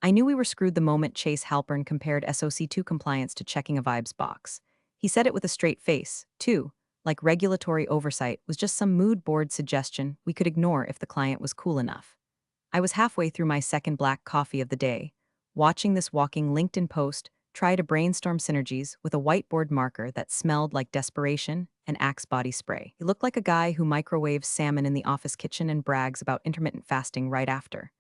I knew we were screwed the moment Chase Halpern compared SOC2 compliance to checking a vibes box. He said it with a straight face, too, like regulatory oversight was just some mood board suggestion we could ignore if the client was cool enough. I was halfway through my second black coffee of the day, watching this walking LinkedIn post try to brainstorm synergies with a whiteboard marker that smelled like desperation and Axe body spray. He looked like a guy who microwaves salmon in the office kitchen and brags about intermittent fasting right after.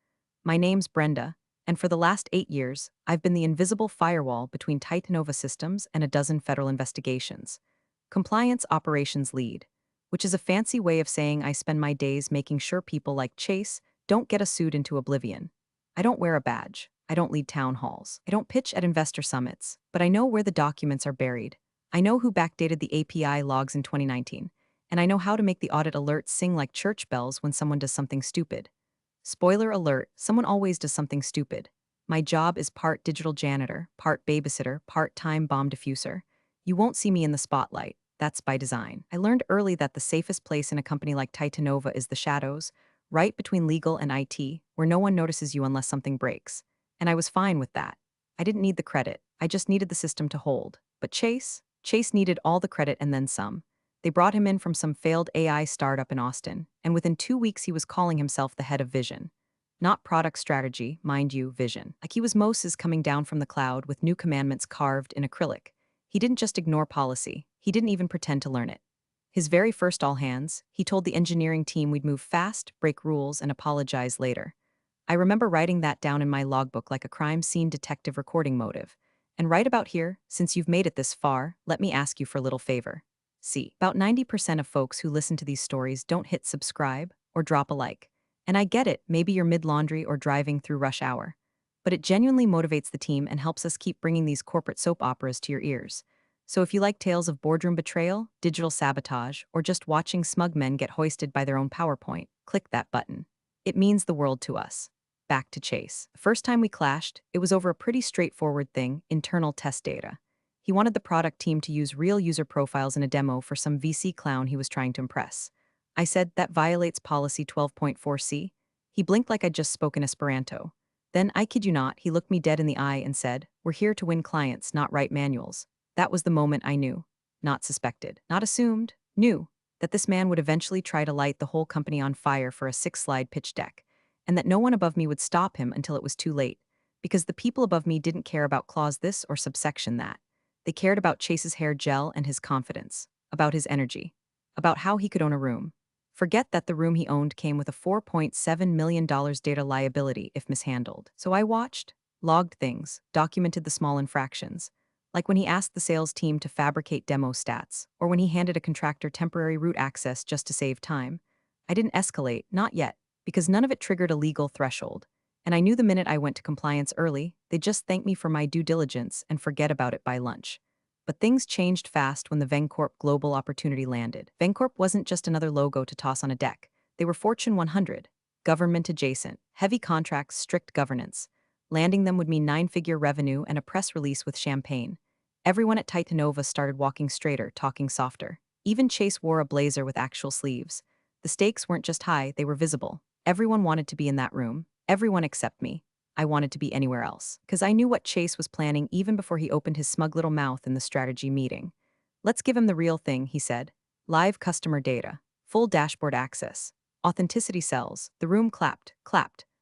My name's Brenda, and for the last 8 years, I've been the invisible firewall between Titanova systems and a dozen federal investigations. Compliance operations lead, which is a fancy way of saying I spend my days making sure people like Chase don't get us sued into oblivion. I don't wear a badge. I don't lead town halls. I don't pitch at investor summits, but I know where the documents are buried. I know who backdated the API logs in 2019, and I know how to make the audit alerts sing like church bells when someone does something stupid. Spoiler alert, someone always does something stupid. My job is part digital janitor, part babysitter, part-time bomb diffuser. You won't see me in the spotlight. That's by design. I learned early that the safest place in a company like Titanova is the shadows, right between legal and IT, where no one notices you unless something breaks. And I was fine with that. I didn't need the credit. I just needed the system to hold. But Chase needed all the credit and then some. They brought him in from some failed AI startup in Austin, and within 2 weeks he was calling himself the head of vision. Not product strategy, mind you, vision. Like he was Moses coming down from the cloud with new commandments carved in acrylic. He didn't just ignore policy, he didn't even pretend to learn it. His very first all hands, he told the engineering team we'd move fast, break rules, and apologize later. I remember writing that down in my logbook like a crime scene detective recording motive. And right about here, since you've made it this far, let me ask you for a little favor. See, about 90% of folks who listen to these stories don't hit subscribe or drop a like. And I get it, maybe you're mid-laundry or driving through rush hour. But it genuinely motivates the team and helps us keep bringing these corporate soap operas to your ears. So if you like tales of boardroom betrayal, digital sabotage, or just watching smug men get hoisted by their own PowerPoint, click that button. It means the world to us. Back to Chase. The first time we clashed, it was over a pretty straightforward thing, internal test data. He wanted the product team to use real user profiles in a demo for some VC clown he was trying to impress. I said, that violates policy 12.4C. He blinked like I'd just spoken Esperanto. Then, I kid you not, he looked me dead in the eye and said, we're here to win clients, not write manuals. That was the moment I knew. Not suspected, not assumed, knew that this man would eventually try to light the whole company on fire for a 6-slide pitch deck, and that no one above me would stop him until it was too late, because the people above me didn't care about clause this or subsection that. They cared about Chase's hair gel and his confidence, about his energy, about how he could own a room. Forget that the room he owned came with a $4.7 million data liability if mishandled. So I watched, logged things, documented the small infractions, like when he asked the sales team to fabricate demo stats, or when he handed a contractor temporary route access just to save time. I didn't escalate, not yet, because none of it triggered a legal threshold. And I knew the minute I went to compliance early, they'd just thank me for my due diligence and forget about it by lunch. But things changed fast when the Vencorp global opportunity landed. Vencorp wasn't just another logo to toss on a deck. They were Fortune 100, government adjacent, heavy contracts, strict governance. Landing them would mean 9-figure revenue and a press release with champagne. Everyone at Titanova started walking straighter, talking softer. Even Chase wore a blazer with actual sleeves. The stakes weren't just high, they were visible. Everyone wanted to be in that room. Everyone except me. I wanted to be anywhere else, because I knew what Chase was planning even before he opened his smug little mouth in the strategy meeting. Let's give him the real thing, he said. Live customer data, full dashboard access, authenticity cells. The room clapped,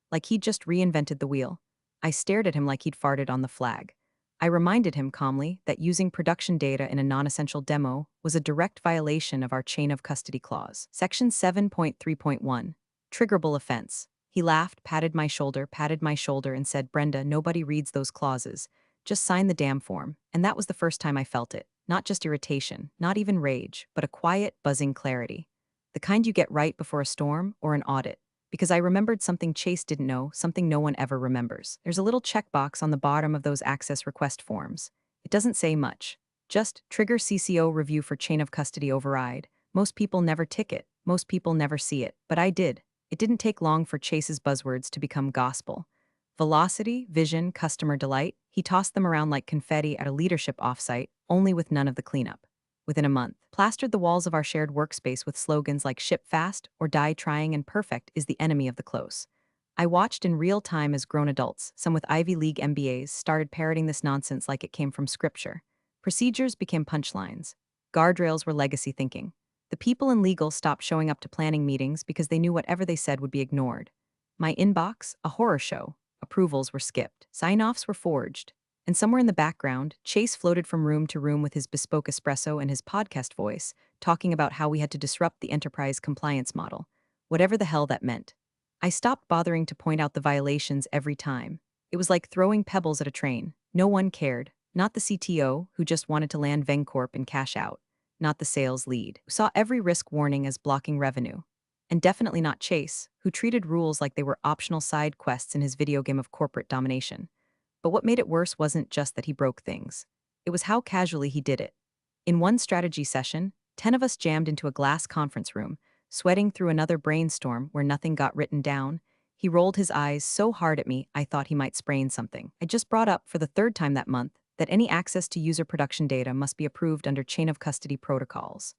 like he'd just reinvented the wheel. I stared at him like he'd farted on the flag. I reminded him calmly that using production data in a non-essential demo was a direct violation of our chain of custody clause. Section 7.3.1, triggerable offense. He laughed, patted my shoulder, and said, Brenda, nobody reads those clauses. Just sign the damn form. And that was the first time I felt it. Not just irritation, not even rage, but a quiet, buzzing clarity. The kind you get right before a storm or an audit. Because I remembered something Chase didn't know, something no one ever remembers. There's a little checkbox on the bottom of those access request forms. It doesn't say much. Just trigger CCO review for chain of custody override. Most people never tick it. Most people never see it. But I did. It didn't take long for Chase's buzzwords to become gospel. Velocity, vision, customer delight. He tossed them around like confetti at a leadership offsite, only with none of the cleanup. Within a month, plastered the walls of our shared workspace with slogans like ship fast or die trying and perfect is the enemy of the close. I watched in real time as grown adults, some with Ivy League MBAs, started parroting this nonsense like it came from scripture. Procedures became punchlines. Guardrails were legacy thinking. The people in legal stopped showing up to planning meetings because they knew whatever they said would be ignored. My inbox, a horror show. Approvals were skipped. Sign-offs were forged. And somewhere in the background, Chase floated from room to room with his bespoke espresso and his podcast voice, talking about how we had to disrupt the enterprise compliance model, whatever the hell that meant. I stopped bothering to point out the violations every time. It was like throwing pebbles at a train. No one cared. Not the CTO, who just wanted to land Vencorp and cash out. Not the sales lead, who saw every risk warning as blocking revenue. And definitely not Chase, who treated rules like they were optional side quests in his video game of corporate domination. But what made it worse wasn't just that he broke things. It was how casually he did it. In one strategy session, 10 of us jammed into a glass conference room, sweating through another brainstorm where nothing got written down. He rolled his eyes so hard at me I thought he might sprain something. I just brought up for the third time that month that any access to user production data must be approved under chain of custody protocols.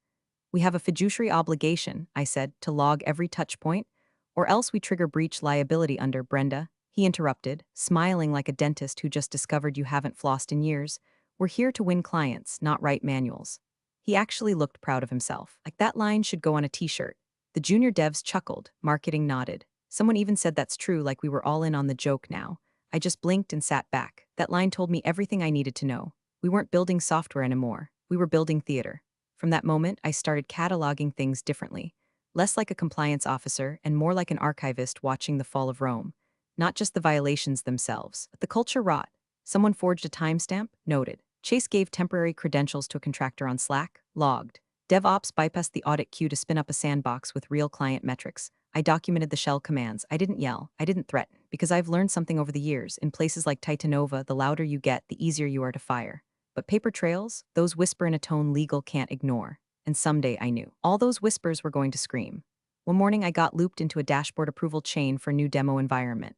We have a fiduciary obligation, I said, to log every touch point, or else we trigger breach liability under Brenda. He interrupted, smiling like a dentist who just discovered you haven't flossed in years. We're here to win clients, not write manuals. He actually looked proud of himself. Like that line should go on a t-shirt. The junior devs chuckled, marketing nodded. Someone even said that's true, like we were all in on the joke now. I just blinked and sat back. That line told me everything I needed to know. We weren't building software anymore. We were building theater. From that moment, I started cataloging things differently. Less like a compliance officer and more like an archivist watching the fall of Rome. Not just the violations themselves, but the culture wrought. Someone forged a timestamp? Noted. Chase gave temporary credentials to a contractor on Slack? Logged. DevOps bypassed the audit queue to spin up a sandbox with real client metrics. I documented the shell commands. I didn't yell. I didn't threaten. Because I've learned something over the years. In places like Titanova, the louder you get, the easier you are to fire. But paper trails, those whisper in a tone legal can't ignore. And someday I knew. All those whispers were going to scream. One morning I got looped into a dashboard approval chain for a new demo environment.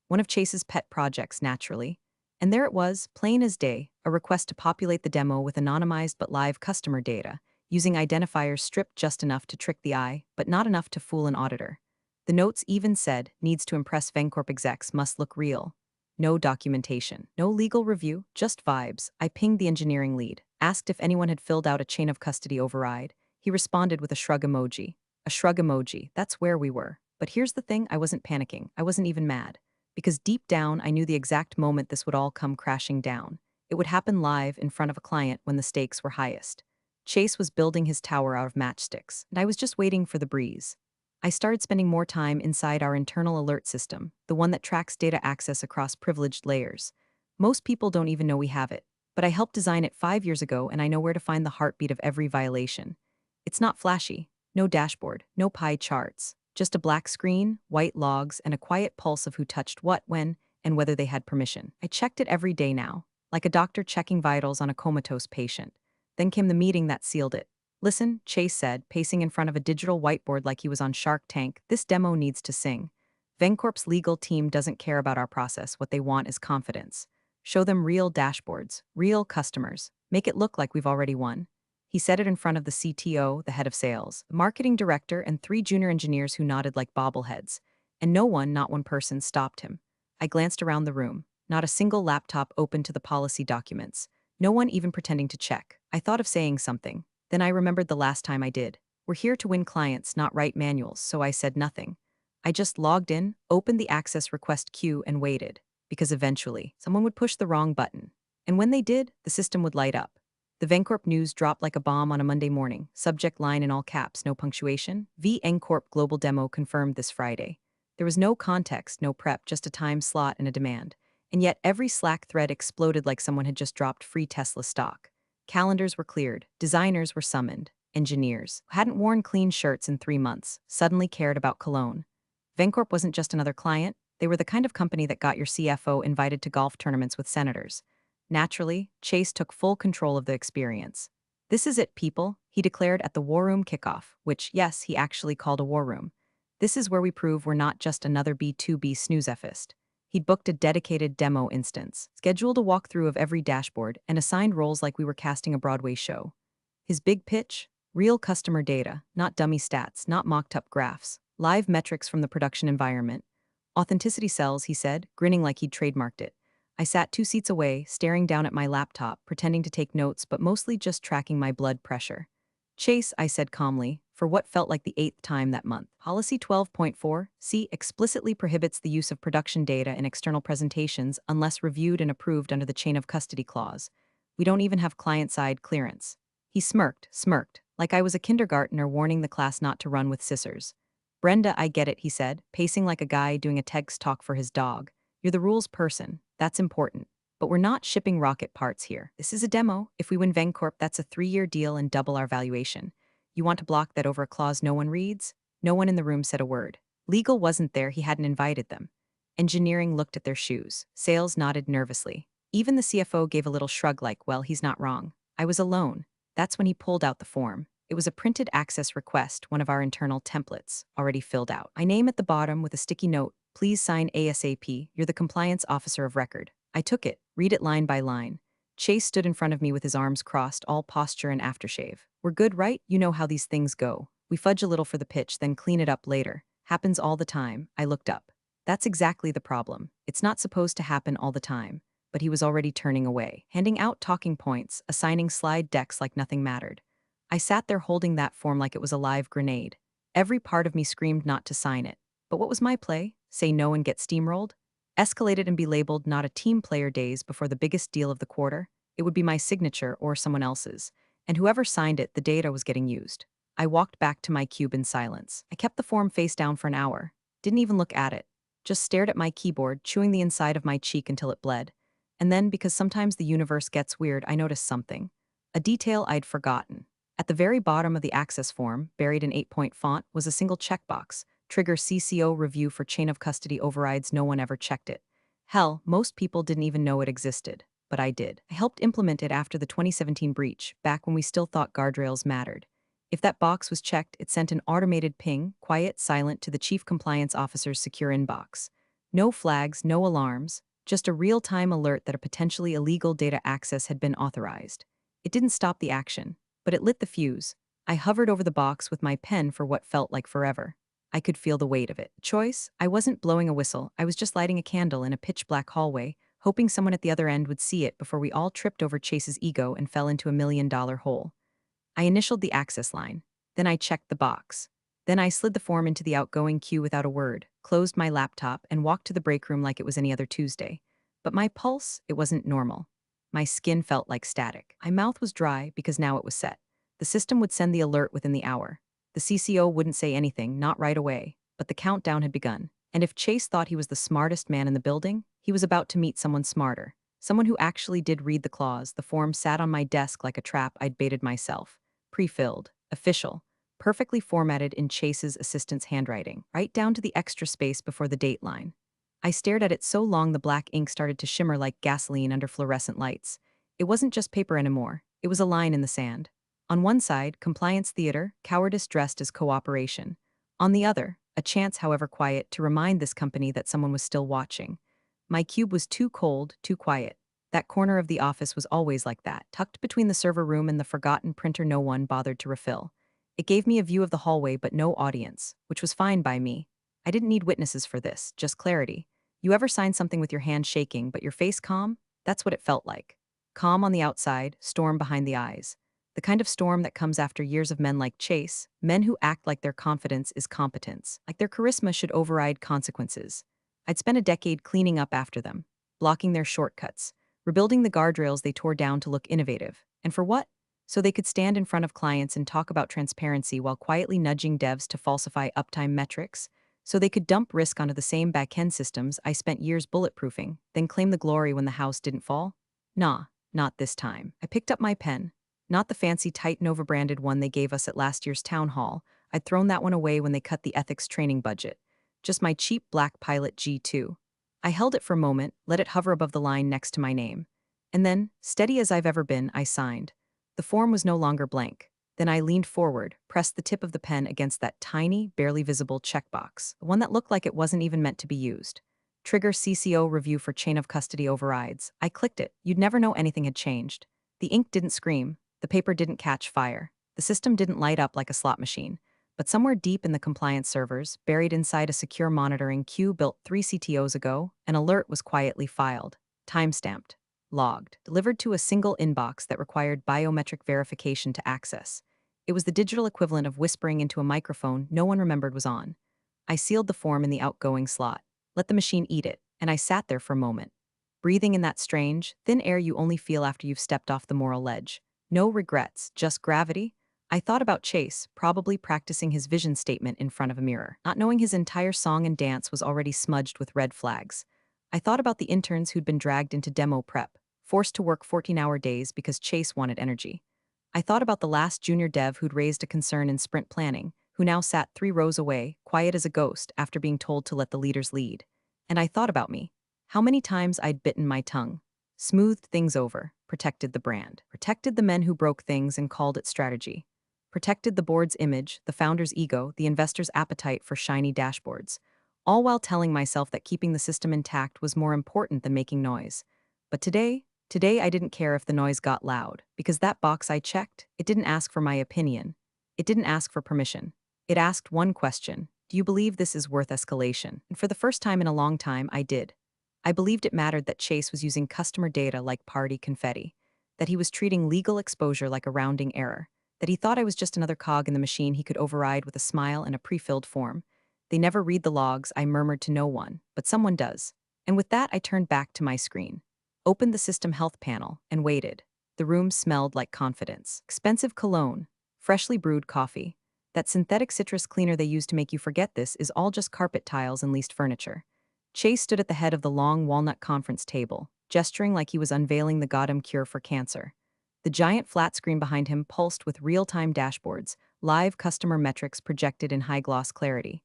One of Chase's pet projects, naturally. And there it was, plain as day, a request to populate the demo with anonymized but live customer data, using identifiers stripped just enough to trick the eye, but not enough to fool an auditor. The notes even said, needs to impress Vencorp execs, must look real. No documentation, no legal review, just vibes. I pinged the engineering lead, asked if anyone had filled out a chain of custody override. He responded with a shrug emoji. A shrug emoji, that's where we were. But here's the thing, I wasn't panicking. I wasn't even mad. Because deep down, I knew the exact moment this would all come crashing down. It would happen live in front of a client when the stakes were highest. Chase was building his tower out of matchsticks, and I was just waiting for the breeze. I started spending more time inside our internal alert system, the one that tracks data access across privileged layers. Most people don't even know we have it, but I helped design it 5 years ago and I know where to find the heartbeat of every violation. It's not flashy, no dashboard, no pie charts, just a black screen, white logs, and a quiet pulse of who touched what, when, and whether they had permission. I checked it every day now, like a doctor checking vitals on a comatose patient. Then came the meeting that sealed it. Listen, Chase said, pacing in front of a digital whiteboard like he was on Shark Tank, this demo needs to sing. Vencorp's legal team doesn't care about our process. What they want is confidence. Show them real dashboards, real customers. Make it look like we've already won. He said it in front of the CTO, the head of sales, the marketing director, and 3 junior engineers who nodded like bobbleheads. And no one, not one person, stopped him. I glanced around the room. Not a single laptop open to the policy documents. No one even pretending to check. I thought of saying something. Then I remembered the last time I did. We're here to win clients, not write manuals, so I said nothing. I just logged in, opened the access request queue, and waited. Because eventually, someone would push the wrong button. And when they did, the system would light up. The Vencorp news dropped like a bomb on a Monday morning. Subject line in all caps, no punctuation. Vencorp Global Demo confirmed this Friday. There was no context, no prep, just a time slot and a demand. And yet every Slack thread exploded like someone had just dropped free Tesla stock. Calendars were cleared, designers were summoned, engineers, who hadn't worn clean shirts in 3 months, suddenly cared about cologne. Vencorp wasn't just another client, they were the kind of company that got your CFO invited to golf tournaments with senators. Naturally, Chase took full control of the experience. This is it, people, he declared at the War Room kickoff, which, yes, he actually called a war room. This is where we prove we're not just another B2B snooze-effist. He'd booked a dedicated demo instance, scheduled a walkthrough of every dashboard, and assigned roles like we were casting a Broadway show. His big pitch? Real customer data, not dummy stats, not mocked-up graphs, live metrics from the production environment. Authenticity sells, he said, grinning like he'd trademarked it. I sat 2 seats away, staring down at my laptop, pretending to take notes but mostly just tracking my blood pressure. Chase, I said calmly, for what felt like the 8th time that month. Policy 12.4 C explicitly prohibits the use of production data in external presentations unless reviewed and approved under the chain of custody clause. We don't even have client-side clearance. He smirked, like I was a kindergartner warning the class not to run with scissors. Brenda, I get it, he said, pacing like a guy doing a TEDx talk for his dog. You're the rules person. That's important. But we're not shipping rocket parts here. This is a demo. If we win Vencorp, that's a 3-year deal and double our valuation. You want to block that over a clause no one reads? No one in the room said a word. Legal wasn't there, he hadn't invited them. Engineering looked at their shoes. Sales nodded nervously. Even the CFO gave a little shrug like, well, he's not wrong. I was alone. That's when he pulled out the form. It was a printed access request, one of our internal templates, already filled out. My name at the bottom with a sticky note, please sign ASAP, you're the compliance officer of record. I took it, read it line by line. Chase stood in front of me with his arms crossed, all posture and aftershave. We're good, right? You know how these things go. We fudge a little for the pitch, then clean it up later. Happens all the time. I looked up. That's exactly the problem. It's not supposed to happen all the time. But he was already turning away, handing out talking points, assigning slide decks like nothing mattered. I sat there holding that form like it was a live grenade. Every part of me screamed not to sign it. But what was my play? Say no and get steamrolled? Escalated and be labeled not a team player days before the biggest deal of the quarter? It would be my signature or someone else's. And whoever signed it, the data was getting used. I walked back to my cube in silence. I kept the form face down for an hour. Didn't even look at it. Just stared at my keyboard, chewing the inside of my cheek until it bled. And then, because sometimes the universe gets weird, I noticed something. A detail I'd forgotten. At the very bottom of the access form, buried in 8-point font, was a single checkbox. Trigger CCO review for chain of custody overrides. No one ever checked it. Hell, most people didn't even know it existed. But I did. I helped implement it after the 2017 breach, back when we still thought guardrails mattered. If that box was checked, it sent an automated ping, quiet, silent, to the chief compliance officer's secure inbox. No flags, no alarms, just a real-time alert that a potentially illegal data access had been authorized. It didn't stop the action, but it lit the fuse. I hovered over the box with my pen for what felt like forever. I could feel the weight of it. Choice? I wasn't blowing a whistle, I was just lighting a candle in a pitch-black hallway, hoping someone at the other end would see it before we all tripped over Chase's ego and fell into $1 million hole. I initialed the access line. Then I checked the box. Then I slid the form into the outgoing queue without a word, closed my laptop, and walked to the break room like it was any other Tuesday. But my pulse, it wasn't normal. My skin felt like static. My mouth was dry because now it was set. The system would send the alert within the hour. The CCO wouldn't say anything, not right away, but the countdown had begun. And if Chase thought he was the smartest man in the building, he was about to meet someone smarter. Someone who actually did read the clause. The form sat on my desk like a trap I'd baited myself. Pre-filled, official, perfectly formatted in Chase's assistant's handwriting, right down to the extra space before the date line. I stared at it so long the black ink started to shimmer like gasoline under fluorescent lights. It wasn't just paper anymore, it was a line in the sand. On one side, compliance theater, cowardice dressed as cooperation. On the other, a chance, however quiet, to remind this company that someone was still watching. My cube was too cold, too quiet. That corner of the office was always like that, tucked between the server room and the forgotten printer no one bothered to refill. It gave me a view of the hallway but no audience, which was fine by me. I didn't need witnesses for this, just clarity. You ever sign something with your hand shaking but your face calm? That's what it felt like. Calm on the outside, storm behind the eyes. The kind of storm that comes after years of men like Chase, men who act like their confidence is competence, like their charisma should override consequences. I'd spent a decade cleaning up after them, blocking their shortcuts, rebuilding the guardrails they tore down to look innovative. And for what? So they could stand in front of clients and talk about transparency while quietly nudging devs to falsify uptime metrics, so they could dump risk onto the same back-end systems I spent years bulletproofing, then claim the glory when the house didn't fall? Nah, not this time. I picked up my pen. Not the fancy Titanova branded one they gave us at last year's town hall. I'd thrown that one away when they cut the ethics training budget. Just my cheap black Pilot G2. I held it for a moment, let it hover above the line next to my name. And then, steady as I've ever been, I signed. The form was no longer blank. Then I leaned forward, pressed the tip of the pen against that tiny, barely visible checkbox, one that looked like it wasn't even meant to be used. Trigger CCO review for chain of custody overrides. I clicked it. You'd never know anything had changed. The ink didn't scream. The paper didn't catch fire. The system didn't light up like a slot machine. But somewhere deep in the compliance servers, buried inside a secure monitoring queue built 3 CTOs ago, an alert was quietly filed, timestamped, logged, delivered to a single inbox that required biometric verification to access. It was the digital equivalent of whispering into a microphone no one remembered was on. I sealed the form in the outgoing slot, let the machine eat it, and I sat there for a moment, breathing in that strange, thin air you only feel after you've stepped off the moral ledge. No regrets, just gravity. I thought about Chase, probably practicing his vision statement in front of a mirror, not knowing his entire song and dance was already smudged with red flags. I thought about the interns who'd been dragged into demo prep, forced to work 14-hour days because Chase wanted energy. I thought about the last junior dev who'd raised a concern in sprint planning, who now sat 3 rows away, quiet as a ghost after being told to let the leaders lead. And I thought about me. How many times I'd bitten my tongue, smoothed things over, protected the brand, protected the men who broke things and called it strategy, protected the board's image, the founder's ego, the investor's appetite for shiny dashboards, all while telling myself that keeping the system intact was more important than making noise. But today I didn't care if the noise got loud, because that box I checked, it didn't ask for my opinion. It didn't ask for permission. It asked one question: do you believe this is worth escalation? And for the first time in a long time, I did. I believed it mattered that Chase was using customer data like party confetti, that he was treating legal exposure like a rounding error, that he thought I was just another cog in the machine he could override with a smile and a pre-filled form. They never read the logs, I murmured to no one, but someone does. And with that, I turned back to my screen, opened the system health panel, and waited. The room smelled like confidence. Expensive cologne, freshly brewed coffee. That synthetic citrus cleaner they use to make you forget this is all just carpet tiles and leased furniture. Chase stood at the head of the long walnut conference table, gesturing like he was unveiling the goddamn cure for cancer. The giant flat screen behind him pulsed with real-time dashboards, live customer metrics projected in high-gloss clarity.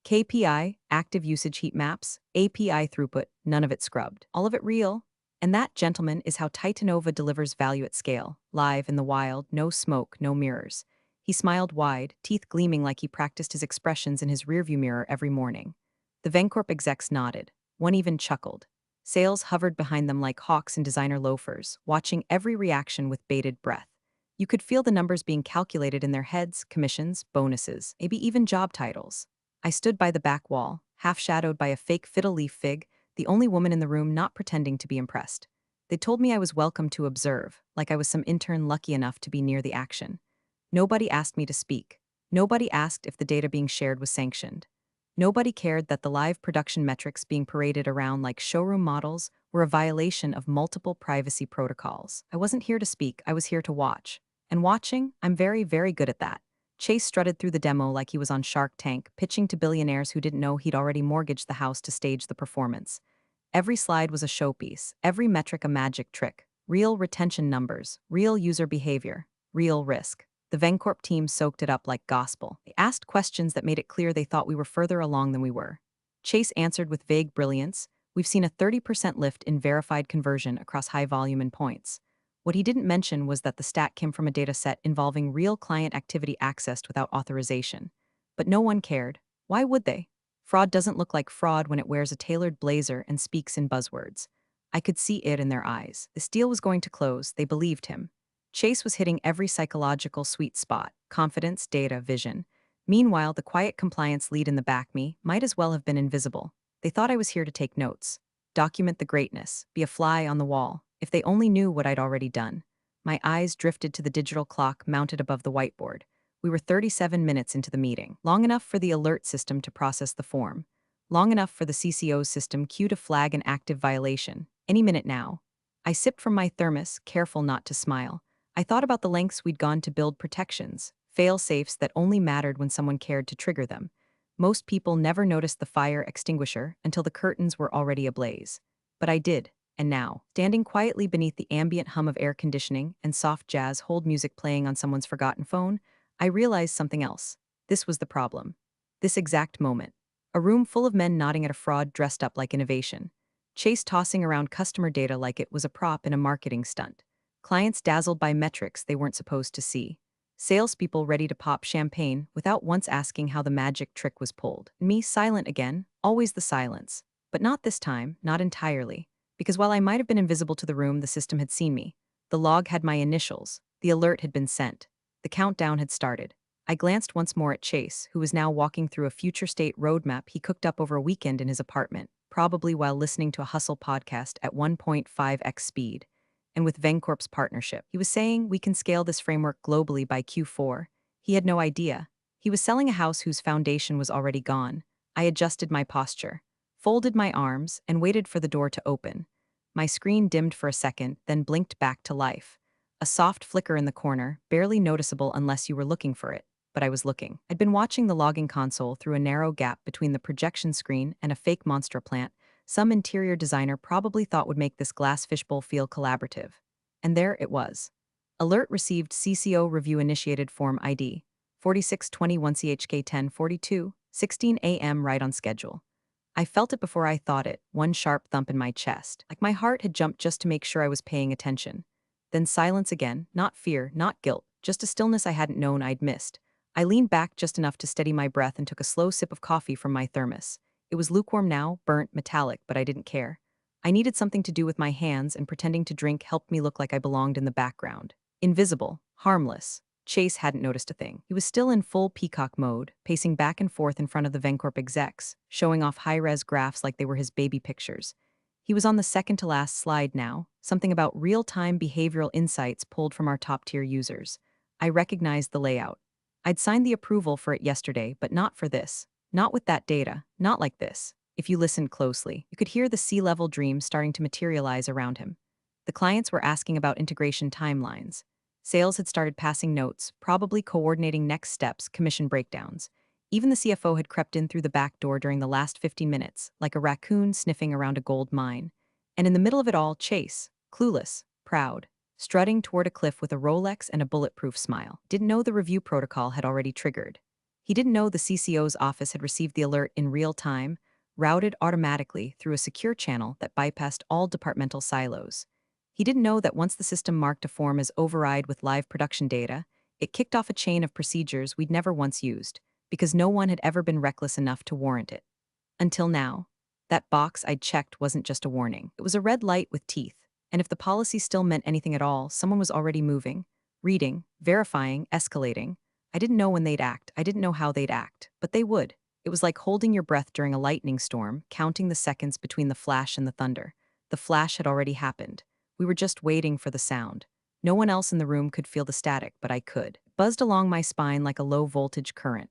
KPI, active usage heat maps, API throughput, none of it scrubbed. All of it real. And that, gentlemen, is how Titanova delivers value at scale, live in the wild, no smoke, no mirrors. He smiled wide, teeth gleaming like he practiced his expressions in his rearview mirror every morning. The Vencorp execs nodded. One even chuckled. Sales hovered behind them like hawks in designer loafers, watching every reaction with bated breath. You could feel the numbers being calculated in their heads, commissions, bonuses, maybe even job titles. I stood by the back wall, half-shadowed by a fake fiddle leaf fig, the only woman in the room not pretending to be impressed. They told me I was welcome to observe, like I was some intern lucky enough to be near the action. Nobody asked me to speak. Nobody asked if the data being shared was sanctioned. Nobody cared that the live production metrics being paraded around like showroom models were a violation of multiple privacy protocols. I wasn't here to speak, I was here to watch. And watching, I'm very, very good at that. Chase strutted through the demo like he was on Shark Tank, pitching to billionaires who didn't know he'd already mortgaged the house to stage the performance. Every slide was a showpiece, every metric a magic trick. Real retention numbers, real user behavior, real risk. The Vencorp team soaked it up like gospel. They asked questions that made it clear they thought we were further along than we were. Chase answered with vague brilliance. We've seen a 30% lift in verified conversion across high volume and points. What he didn't mention was that the stat came from a data set involving real client activity accessed without authorization. But no one cared. Why would they? Fraud doesn't look like fraud when it wears a tailored blazer and speaks in buzzwords. I could see it in their eyes. This deal was going to close, they believed him. Chase was hitting every psychological sweet spot: confidence, data, vision. Meanwhile, the quiet compliance lead in the back me might as well have been invisible. They thought I was here to take notes, document the greatness, be a fly on the wall. If they only knew what I'd already done. My eyes drifted to the digital clock mounted above the whiteboard. We were 37 minutes into the meeting, long enough for the alert system to process the form, long enough for the CCO's system queue to flag an active violation. Any minute now. I sipped from my thermos, careful not to smile. I thought about the lengths we'd gone to build protections, fail-safes that only mattered when someone cared to trigger them. Most people never noticed the fire extinguisher until the curtains were already ablaze. But I did, and now, standing quietly beneath the ambient hum of air conditioning and soft jazz hold music playing on someone's forgotten phone, I realized something else. This was the problem. This exact moment. A room full of men nodding at a fraud dressed up like innovation. Chase tossing around customer data like it was a prop in a marketing stunt. Clients dazzled by metrics they weren't supposed to see. Salespeople ready to pop champagne without once asking how the magic trick was pulled. Me silent again, always the silence. But not this time, not entirely. Because while I might have been invisible to the room, the system had seen me. The log had my initials. The alert had been sent. The countdown had started. I glanced once more at Chase, who was now walking through a future state roadmap he cooked up over a weekend in his apartment, probably while listening to a hustle podcast at 1.5x speed. And with Vencorp's partnership, he was saying we can scale this framework globally by Q4. He had no idea. He was selling a house whose foundation was already gone. I adjusted my posture, folded my arms, and waited for the door to open. My screen dimmed for a second, then blinked back to life. A soft flicker in the corner, barely noticeable unless you were looking for it. But I was looking. I'd been watching the logging console through a narrow gap between the projection screen and a fake monster plant some interior designer probably thought would make this glass fishbowl feel collaborative. And there it was. Alert received CCO review initiated form ID 4621CHK 1042, 16 a.m. right on schedule. I felt it before I thought it, one sharp thump in my chest, like my heart had jumped just to make sure I was paying attention. Then silence again, not fear, not guilt, just a stillness I hadn't known I'd missed. I leaned back just enough to steady my breath and took a slow sip of coffee from my thermos. It was lukewarm now, burnt, metallic, but I didn't care. I needed something to do with my hands, and pretending to drink helped me look like I belonged in the background. Invisible, harmless. Chase hadn't noticed a thing. He was still in full peacock mode, pacing back and forth in front of the Vencorp execs, showing off high-res graphs like they were his baby pictures. He was on the second-to-last slide now, something about real-time behavioral insights pulled from our top-tier users. I recognized the layout. I'd signed the approval for it yesterday, but not for this. Not with that data, not like this. If you listened closely, you could hear the C-level dream starting to materialize around him. The clients were asking about integration timelines. Sales had started passing notes, probably coordinating next steps, commission breakdowns. Even the CFO had crept in through the back door during the last 15 minutes, like a raccoon sniffing around a gold mine. And in the middle of it all, Chase, clueless, proud, strutting toward a cliff with a Rolex and a bulletproof smile. Didn't know the review protocol had already triggered. He didn't know the CCO's office had received the alert in real time, routed automatically through a secure channel that bypassed all departmental silos. He didn't know that once the system marked a form as override with live production data, it kicked off a chain of procedures we'd never once used, because no one had ever been reckless enough to warrant it. Until now, that box I'd checked wasn't just a warning. It was a red light with teeth, and if the policy still meant anything at all, someone was already moving, reading, verifying, escalating. I didn't know when they'd act, I didn't know how they'd act, but they would. It was like holding your breath during a lightning storm, counting the seconds between the flash and the thunder. The flash had already happened. We were just waiting for the sound. No one else in the room could feel the static, but I could. It buzzed along my spine like a low-voltage current.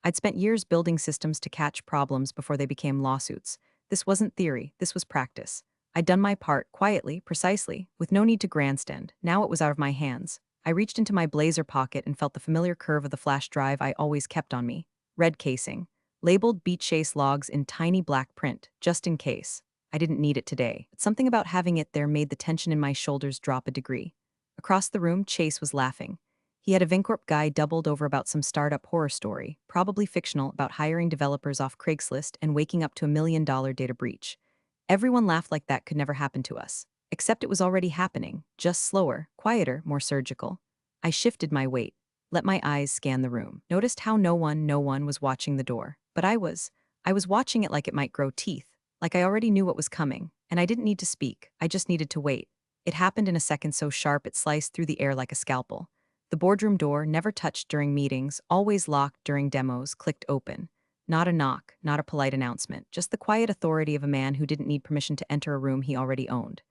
I'd spent years building systems to catch problems before they became lawsuits. This wasn't theory, this was practice. I'd done my part, quietly, precisely, with no need to grandstand. Now it was out of my hands. I reached into my blazer pocket and felt the familiar curve of the flash drive I always kept on me. Red casing. Labeled Beat Chase logs in tiny black print, just in case. I didn't need it today, but something about having it there made the tension in my shoulders drop a degree. Across the room, Chase was laughing. He had a Vencorp guy doubled over about some startup horror story, probably fictional, about hiring developers off Craigslist and waking up to $1 million data breach. Everyone laughed like that could never happen to us. Except it was already happening, just slower, quieter, more surgical. I shifted my weight, let my eyes scan the room, noticed how no one was watching the door. But I was. I was watching it like it might grow teeth, like I already knew what was coming, and I didn't need to speak, I just needed to wait. It happened in a second so sharp it sliced through the air like a scalpel. The boardroom door, never touched during meetings, always locked during demos, clicked open. Not a knock, not a polite announcement, just the quiet authority of a man who didn't need permission to enter a room he already owned.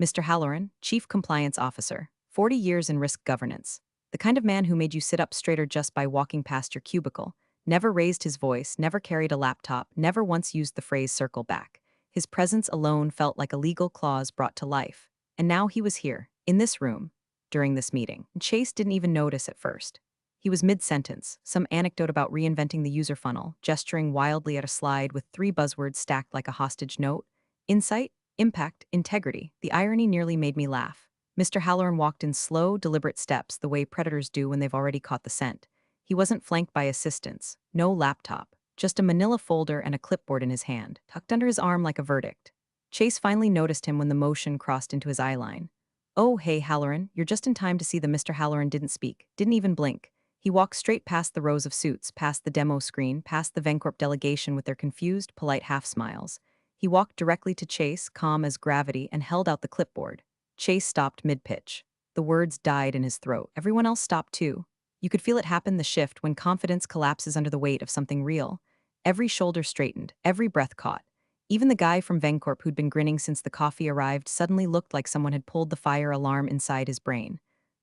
Mr. Halloran, Chief Compliance Officer, 40 years in risk governance. The kind of man who made you sit up straighter just by walking past your cubicle. Never raised his voice, never carried a laptop, never once used the phrase circle back. His presence alone felt like a legal clause brought to life. And now he was here, in this room, during this meeting. And Chase didn't even notice at first. He was mid-sentence, some anecdote about reinventing the user funnel, gesturing wildly at a slide with 3 buzzwords stacked like a hostage note. Insight, impact, integrity. The irony nearly made me laugh. Mr. Halloran walked in slow, deliberate steps, the way predators do when they've already caught the scent. He wasn't flanked by assistants, no laptop, just a manila folder and a clipboard in his hand, tucked under his arm like a verdict. Chase finally noticed him when the motion crossed into his eyeline. "Oh, hey, Halloran, you're just in time to see that Mr. Halloran didn't speak, didn't even blink." He walked straight past the rows of suits, past the demo screen, past the Vencorp delegation with their confused, polite half-smiles. He walked directly to Chase, calm as gravity, and held out the clipboard. Chase stopped mid-pitch. The words died in his throat. Everyone else stopped too. You could feel it happen, the shift, when confidence collapses under the weight of something real. Every shoulder straightened, every breath caught. Even the guy from Vencorp who'd been grinning since the coffee arrived suddenly looked like someone had pulled the fire alarm inside his brain.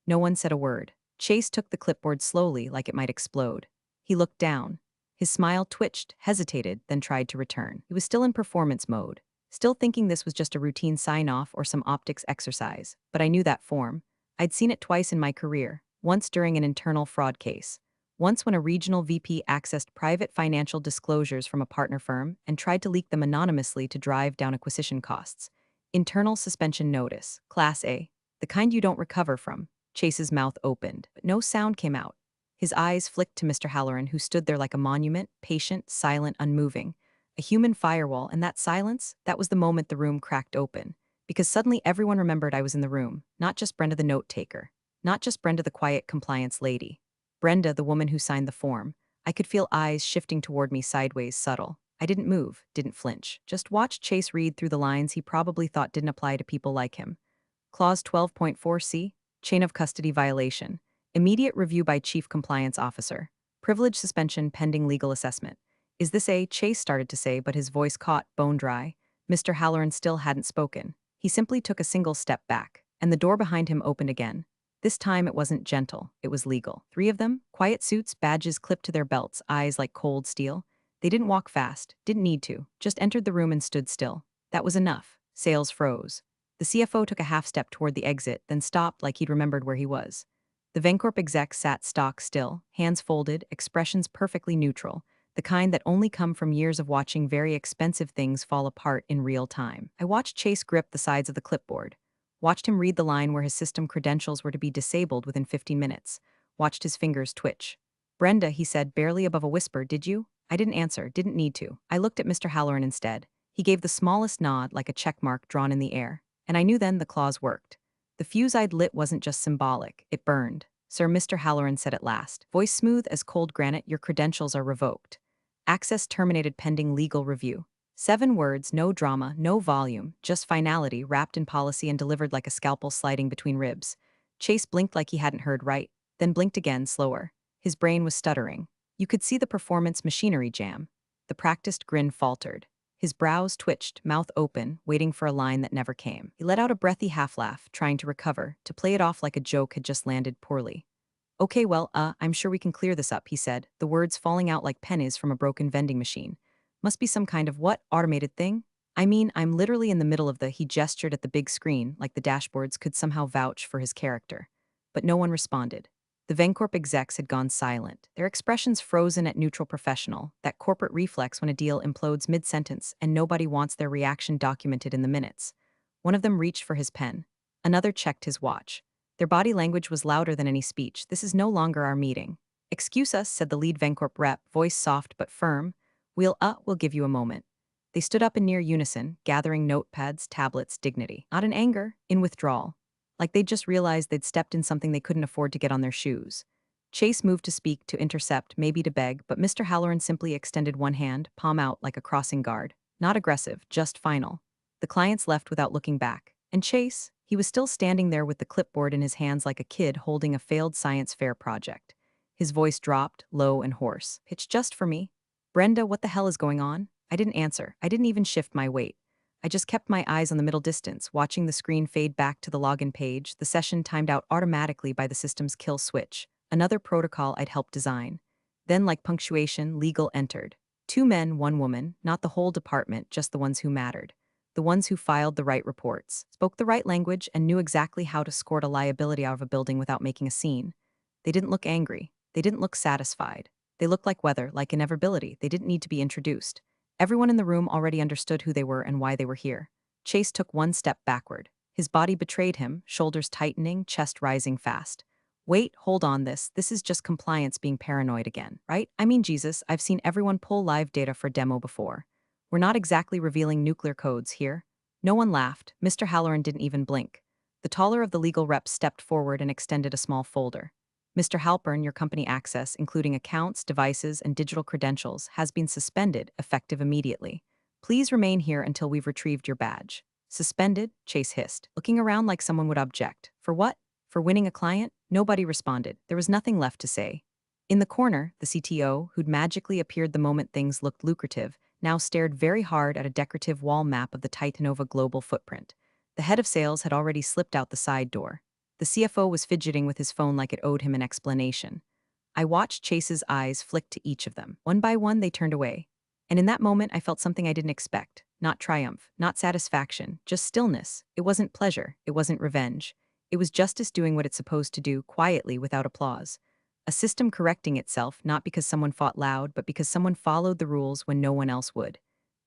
No one said a word. Chase took the clipboard slowly, like it might explode. He looked down. His smile twitched, hesitated, then tried to return. He was still in performance mode, still thinking this was just a routine sign-off or some optics exercise. But I knew that form. I'd seen it twice in my career, once during an internal fraud case, once when a regional VP accessed private financial disclosures from a partner firm and tried to leak them anonymously to drive down acquisition costs. Internal suspension notice, Class A, the kind you don't recover from. Chase's mouth opened, but no sound came out. His eyes flicked to Mr. Halloran, who stood there like a monument, patient, silent, unmoving. A human firewall, and that silence, that was the moment the room cracked open. Because suddenly everyone remembered I was in the room, not just Brenda the note-taker, not just Brenda the quiet compliance lady. Brenda, the woman who signed the form. I could feel eyes shifting toward me sideways, subtle. I didn't move, didn't flinch, just watched Chase read through the lines he probably thought didn't apply to people like him. Clause 12.4c, Chain of Custody Violation. Immediate review by Chief Compliance Officer. Privilege suspension pending legal assessment. Is this a, Chase started to say, but his voice caught, bone dry. Mr. Halloran still hadn't spoken. He simply took a single step back, and the door behind him opened again. This time it wasn't gentle, it was legal. Three of them, quiet suits, badges clipped to their belts, eyes like cold steel. They didn't walk fast, didn't need to, just entered the room and stood still. That was enough. Sales froze. The CFO took a half step toward the exit, then stopped like he'd remembered where he was. The Vencorp exec sat stock still, hands folded, expressions perfectly neutral, the kind that only come from years of watching very expensive things fall apart in real time. I watched Chase grip the sides of the clipboard, watched him read the line where his system credentials were to be disabled within 15 minutes, watched his fingers twitch. Brenda, he said, barely above a whisper, did you? I didn't answer, didn't need to. I looked at Mr. Halloran instead. He gave the smallest nod, like a check mark drawn in the air. And I knew then the clause worked. The fuse I'd lit wasn't just symbolic, it burned. Sir, Mr. Halloran said at last, voice smooth as cold granite, your credentials are revoked. Access terminated pending legal review. 7 words, no drama, no volume, just finality wrapped in policy and delivered like a scalpel sliding between ribs. Chase blinked like he hadn't heard right, then blinked again, slower. His brain was stuttering. You could see the performance machinery jam. The practiced grin faltered. His brows twitched, mouth open, waiting for a line that never came. He let out a breathy half-laugh, trying to recover, to play it off like a joke had just landed poorly. Okay, well, I'm sure we can clear this up, he said, the words falling out like pennies from a broken vending machine. Must be some kind of what, automated thing? I mean, I'm literally in the middle of the, he gestured at the big screen, like the dashboards could somehow vouch for his character. But no one responded. The Vencorp execs had gone silent, their expressions frozen at neutral professional, that corporate reflex when a deal implodes mid-sentence and nobody wants their reaction documented in the minutes. One of them reached for his pen. Another checked his watch. Their body language was louder than any speech. This is no longer our meeting. Excuse us, said the lead Vencorp rep, voice soft but firm. We'll give you a moment. They stood up in near unison, gathering notepads, tablets, dignity. Not in anger, in withdrawal. Like they'd just realized they'd stepped in something they couldn't afford to get on their shoes. Chase moved to speak, to intercept, maybe to beg, but Mr. Halloran simply extended one hand, palm out like a crossing guard. Not aggressive, just final. The clients left without looking back. And Chase, he was still standing there with the clipboard in his hands like a kid holding a failed science fair project. His voice dropped, low and hoarse. Pitch just for me. Brenda, what the hell is going on? I didn't answer. I didn't even shift my weight. I just kept my eyes on the middle distance, watching the screen fade back to the login page, the session timed out automatically by the system's kill switch, another protocol I'd helped design. Then, like punctuation, legal entered. 2 men, 1 woman, not the whole department, just the ones who mattered. The ones who filed the right reports, spoke the right language, and knew exactly how to squirt a liability out of a building without making a scene. They didn't look angry. They didn't look satisfied. They looked like weather, like inevitability. They didn't need to be introduced. Everyone in the room already understood who they were and why they were here. Chase took 1 step backward. His body betrayed him, shoulders tightening, chest rising fast. Wait, hold on, this is just compliance being paranoid again, right? I mean, Jesus, I've seen everyone pull live data for demo before. We're not exactly revealing nuclear codes here. No one laughed. Mr. Halloran didn't even blink. The taller of the legal reps stepped forward and extended a small folder. Mr. Halpern, your company access, including accounts, devices, and digital credentials, has been suspended, effective immediately. Please remain here until we've retrieved your badge. Suspended? Chase hissed, looking around like someone would object. For what? For winning a client? Nobody responded. There was nothing left to say. In the corner, the CTO, who'd magically appeared the moment things looked lucrative, now stared very hard at a decorative wall map of the Titanova global footprint. The head of sales had already slipped out the side door. The CFO was fidgeting with his phone like it owed him an explanation. I watched Chase's eyes flick to each of them. One by one, they turned away. And in that moment, I felt something I didn't expect. Not triumph, not satisfaction, just stillness. It wasn't pleasure, it wasn't revenge. It was justice doing what it's supposed to do, quietly, without applause. A system correcting itself, not because someone fought loud, but because someone followed the rules when no one else would.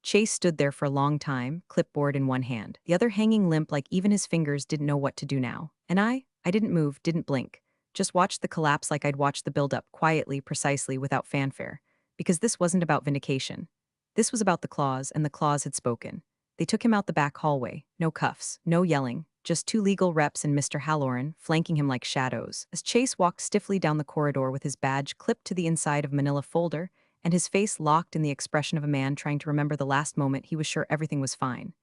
Chase stood there for a long time, clipboard in one hand, the other hanging limp like even his fingers didn't know what to do now. And I didn't move, didn't blink. Just watched the collapse like I'd watched the buildup, quietly, precisely, without fanfare. Because this wasn't about vindication. This was about the clause, and the clause had spoken. They took him out the back hallway. No cuffs, no yelling, just two legal reps and Mr. Halloran, flanking him like shadows. As Chase walked stiffly down the corridor with his badge clipped to the inside of a manila folder, and his face locked in the expression of a man trying to remember the last moment he was sure everything was fine.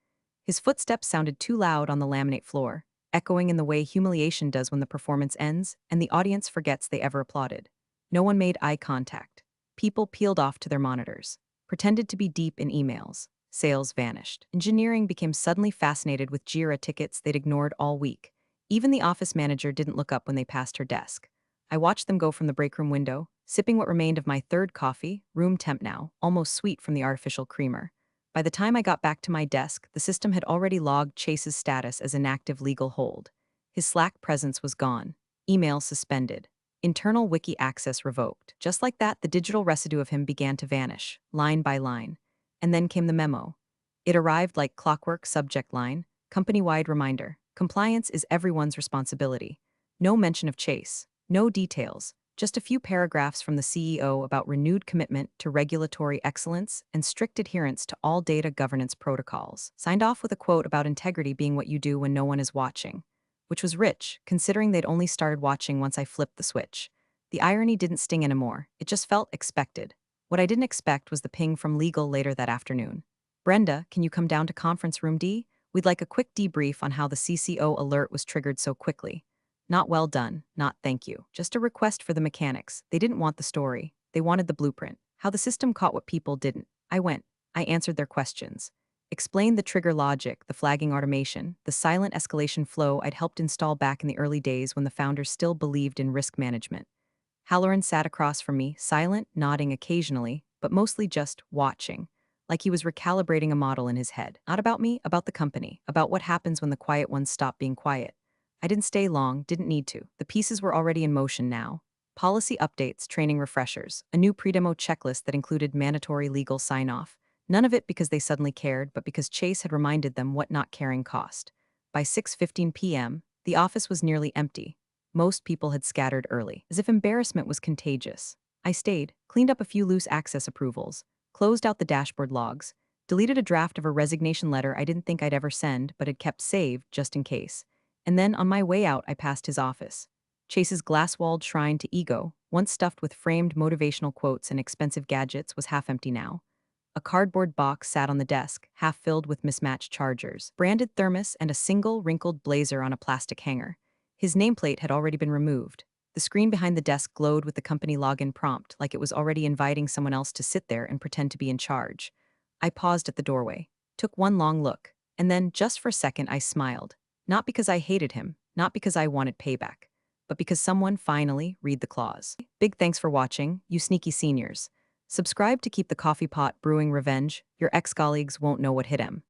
His footsteps sounded too loud on the laminate floor, echoing in the way humiliation does when the performance ends and the audience forgets they ever applauded. No one made eye contact. People peeled off to their monitors, pretended to be deep in emails. Sales vanished. Engineering became suddenly fascinated with JIRA tickets they'd ignored all week. Even the office manager didn't look up when they passed her desk. I watched them go from the break room window, sipping what remained of my third coffee, room temp now, almost sweet from the artificial creamer. By the time I got back to my desk, the system had already logged Chase's status as inactive legal hold. His Slack presence was gone. Email suspended. Internal wiki access revoked. Just like that, the digital residue of him began to vanish, line by line. And then came the memo. It arrived like clockwork, subject line, company-wide reminder. Compliance is everyone's responsibility. No mention of Chase. No details. Just a few paragraphs from the CEO about renewed commitment to regulatory excellence and strict adherence to all data governance protocols. Signed off with a quote about integrity being what you do when no one is watching. Which was rich, considering they'd only started watching once I flipped the switch. The irony didn't sting anymore. It just felt expected. What I didn't expect was the ping from legal later that afternoon. Brenda, can you come down to conference room D? We'd like a quick debrief on how the CCO alert was triggered so quickly. Not well done, not thank you. Just a request for the mechanics. They didn't want the story. They wanted the blueprint. How the system caught what people didn't. I went. I answered their questions. Explained the trigger logic, the flagging automation, the silent escalation flow I'd helped install back in the early days when the founders still believed in risk management. Halloran sat across from me, silent, nodding occasionally, but mostly just watching. Like he was recalibrating a model in his head. Not about me, about the company, about what happens when the quiet ones stop being quiet. I didn't stay long, didn't need to. The pieces were already in motion now. Policy updates, training refreshers, a new pre-demo checklist that included mandatory legal sign-off. None of it because they suddenly cared, but because Chase had reminded them what not caring cost. By 6:15 p.m., the office was nearly empty. Most people had scattered early, as if embarrassment was contagious. I stayed, cleaned up a few loose access approvals, closed out the dashboard logs, deleted a draft of a resignation letter I didn't think I'd ever send but had kept saved just in case. And then, on my way out, I passed his office. Chase's glass-walled shrine to ego, once stuffed with framed motivational quotes and expensive gadgets, was half empty now. A cardboard box sat on the desk, half filled with mismatched chargers, branded thermos, and a single, wrinkled blazer on a plastic hanger. His nameplate had already been removed. The screen behind the desk glowed with the company login prompt, like it was already inviting someone else to sit there and pretend to be in charge. I paused at the doorway, took one long look, and then, just for a second, I smiled. Not because I hated him, not because I wanted payback, but because someone finally read the clause. Big thanks for watching, you sneaky seniors. Subscribe to keep the coffee pot brewing revenge. Your ex-colleagues won't know what hit 'em.